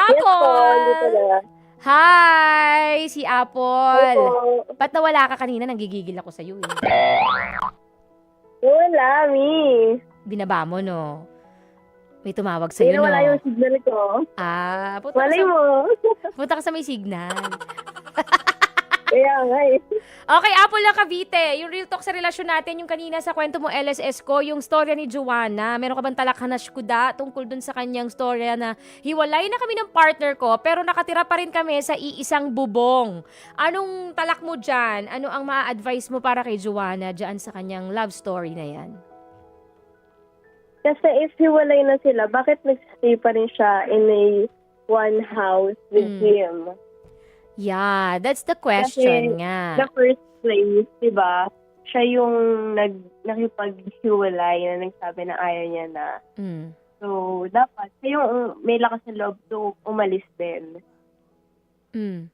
Yes po, dito Apple! na. Hi! Si Hi Apple. po. Ba't nawala ka kanina? Nanggigigil ako sa'yo eh. Wala, Mi. Binaba mo, no? May tumawag Hindi sa'yo, na no? wala yung signal ko. Punta Malay mo. punta ka sa may signal. Kaya nga eh. Okay, Apple lang Cavite. Yung real talk sa relasyon natin, yung kanina sa kwento mo LSS ko, yung storya ni Joanna. Meron ka bang talakhan na syuda tungkol dun sa kanyang storya na hiwalay na kami ng partner ko pero nakatira pa rin kami sa iisang bubong. Anong talak mo dyan? Ano ang maa-advise mo para kay Joanna dyan sa kanyang love story na yan? Kasi if hiwalay na sila, bakit nag-stay pa rin siya in a one house with him? Yeah, that's the question Kasi nga. the first place, di ba, siya yung nakipaghiwalay na nagsabi na ayaw niya na. Mm. So, dapat siya yung may lakas ng loob to umalis din. Mm.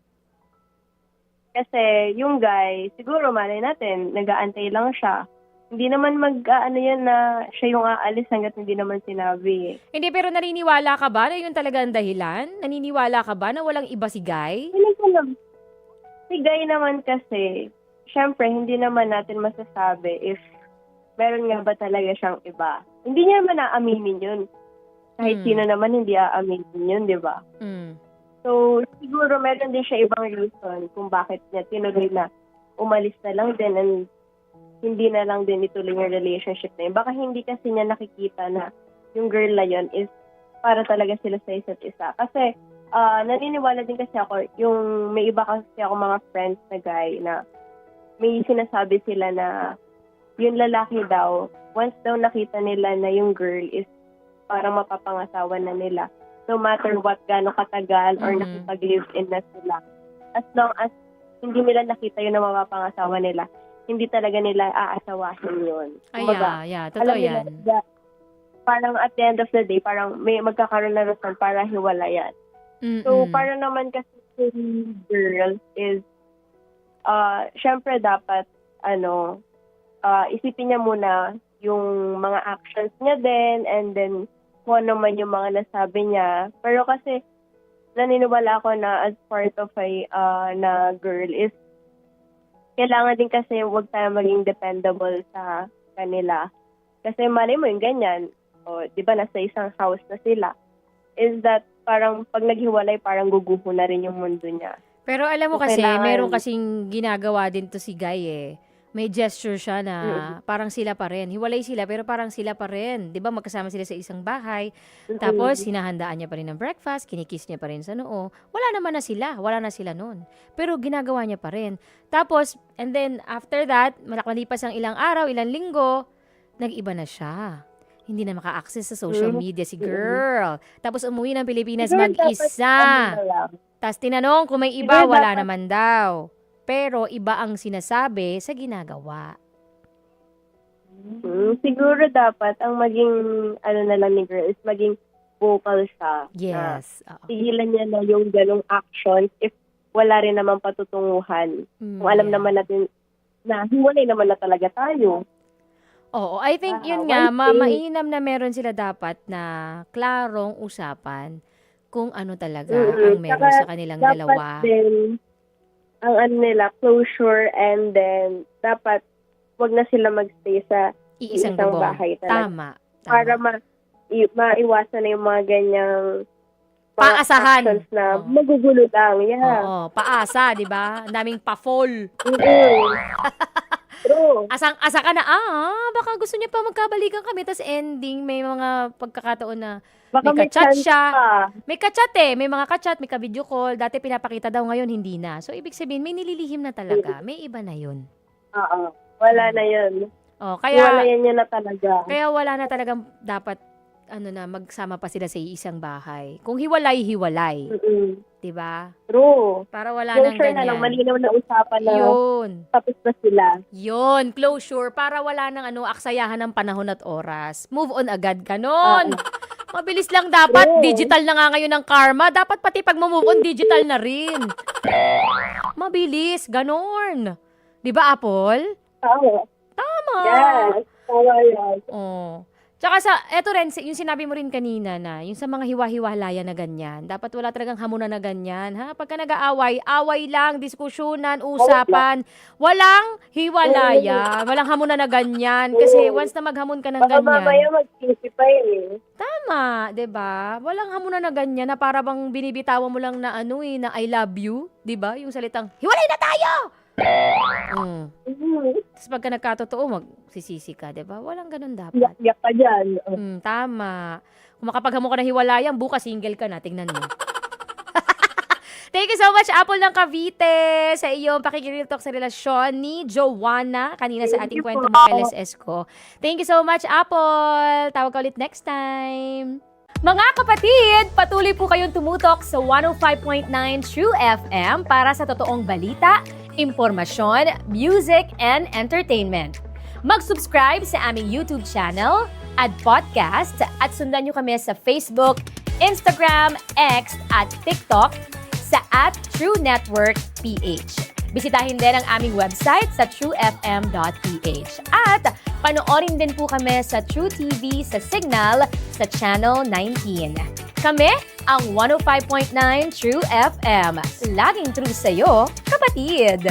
Kasi yung guy, siguro malay natin, nag-aantay lang siya. Hindi naman mag-ano yan na siya yung aalis hanggat hindi naman sinabi. Hindi, pero naniniwala ka ba na yun talaga ang dahilan? Naniniwala ka ba na walang iba si Guy? Hindi ko lang. Si guy naman kasi, syempre, hindi naman natin masasabi if meron nga ba talaga siyang iba. Hindi niya naman aaminin yun. Kahit sino naman hindi aaminin yun, di ba? Mm. So, siguro meron din siya ibang reason kung bakit niya tinuloy na umalis na lang din and hindi na lang din ituloy yung relationship na yun. Baka hindi kasi niya nakikita na yung girl na yun is para talaga sila sa isa't isa. Kasi naniniwala din kasi ako, yung may iba kasi ako mga friends na guy na may sinasabi sila na yung lalaki daw, once daw nakita nila na yung girl is parang mapapangasawa na nila. No matter what, gano'ng katagal or nakipag-live-in na sila. As long as hindi nila nakita yun na mapapangasawa nila, hindi talaga nila aasawahin yun. Ay, yeah, totoo alam nila yan. na parang at the end of the day, parang may magkakaroon na rason para hiwalayan. So, para naman kasi yung girl is, syempre dapat, isipin niya muna yung mga actions niya din, and then kung ano man yung mga nasabi niya. Pero kasi, naniniwala ako na as part of a na girl is, kailangan din kasi huwag tayo maging dependable sa kanila. Kasi malay mo yung ganyan, di ba nasa isang house na sila, is that parang pag naghiwalay, parang guguho na rin yung mundo niya. Pero alam mo So, kasi, kailangan- meron kasing ginagawa din to si Guy eh. May gesture siya na parang sila pa rin. Hiwalay sila pero parang sila pa rin. 'Di ba magkasama sila sa isang bahay. Tapos hinahandaan niya pa rin ng breakfast, kinikiss niya pa rin sa noo. Wala naman na sila. Wala na sila noon. Pero ginagawa niya pa rin. Tapos, and then after that, malipas ang ilang araw, ilang linggo, nag-iba na siya. Hindi na maka-access sa social media si girl. Tapos umuwi ng Pilipinas Siguro mag-isa. dapat, lang. Tapos tinanong kung may iba, Siguro wala dapat- naman daw. Pero iba ang sinasabi sa ginagawa. Siguro dapat, ang maging, na lang ni girl is maging vocal siya. Yes. Na tigilan niya na yung ganong actions if wala rin naman patutunguhan. Kung alam naman natin na hiwalay naman na talaga tayo. Oo, I think yun one nga, thing- mainam na meron sila dapat na klarong usapan kung ano talaga ang meron sa kanilang dapat dalawa. din, ang nila, closure, and then dapat wag na sila magstay sa Iisang isang bubong. bahay talaga. Tama. Para maiwasan na yung mga ganyang mga Paasahan. actions na Oo. magugulo lang. Yeah. Oo, paasa, di ba? Ang daming pa-fall. True. Asang-asa ka na, baka gusto niya pa magkabalikan kami. Tapos ending, may mga pagkakataon na Baka may ka-chat chance siya. pa. May ka-chat may mga ka-chat, may ka-video call. Dati pinapakita daw, ngayon hindi na. So, ibig sabihin, may nililihim na talaga. May iba na yun. Oo. Wala na yun. Oh, Hiwalayan niya na talaga. kaya wala na talagang dapat, magsama pa sila sa isang bahay. Kung hiwalay. Diba? True. Para wala nang Closure na lang. ganyan. Malinaw na usapan na Yun. tapos na sila. Yun, closure. Para wala nang aksayahan ng panahon at oras. Move on agad ka nun. Mabilis lang dapat. True. Digital na nga ngayon ang karma. Dapat pati pag move on, digital na rin. Mabilis. Ganon. Di ba, Apple? Oo. Tama. Yes. Tama yan. Oh. Tsaka eto rin, yung sinabi mo rin kanina na, yung sa mga hiwa-hiwalaya na ganyan, dapat wala talagang hamunan na ganyan, ha? Pagka nag-aaway, away lang, diskusyonan, usapan, walang hiwalaya, walang hamunan na ganyan. Kasi once na maghamon ka ng Baka mamaya ganyan, mag-isip pa yun eh. tama, 'di ba? Walang hamunan na ganyan na para bang binibitawan mo lang na na I love you, 'di ba? Yung salitang, hiwalay na tayo! Mm. Tapos pagka nagkatotoo, magsisisi ka, 'di ba? Walang ganun dapat. Yak ka dyan. Tama. Kung makapaghamon ka ng hiwalayan, bukas single ka na, tingnan mo. Thank you so much, Apple ng Cavite, sa iyong pakikireal talk sa relasyon ni Joanna, kanina sa ating Thank you kwento po. ng LSS ko. Thank you so much, Apple. Tawag ka ulit next time. Mga kapatid, patuloy po kayong tumutok sa 105.9 True FM para sa totoong balita, impormasyon, music, and entertainment. Mag-subscribe sa aming YouTube channel at podcast at sundan nyo kami sa Facebook, Instagram, X at TikTok sa @True Network PH. Bisitahin din ang aming website sa truefm.ph. At panoorin din po kami sa True TV sa Signal sa Channel 19. Kami ang 105.9 True FM. Laging true sa'yo, kapatid!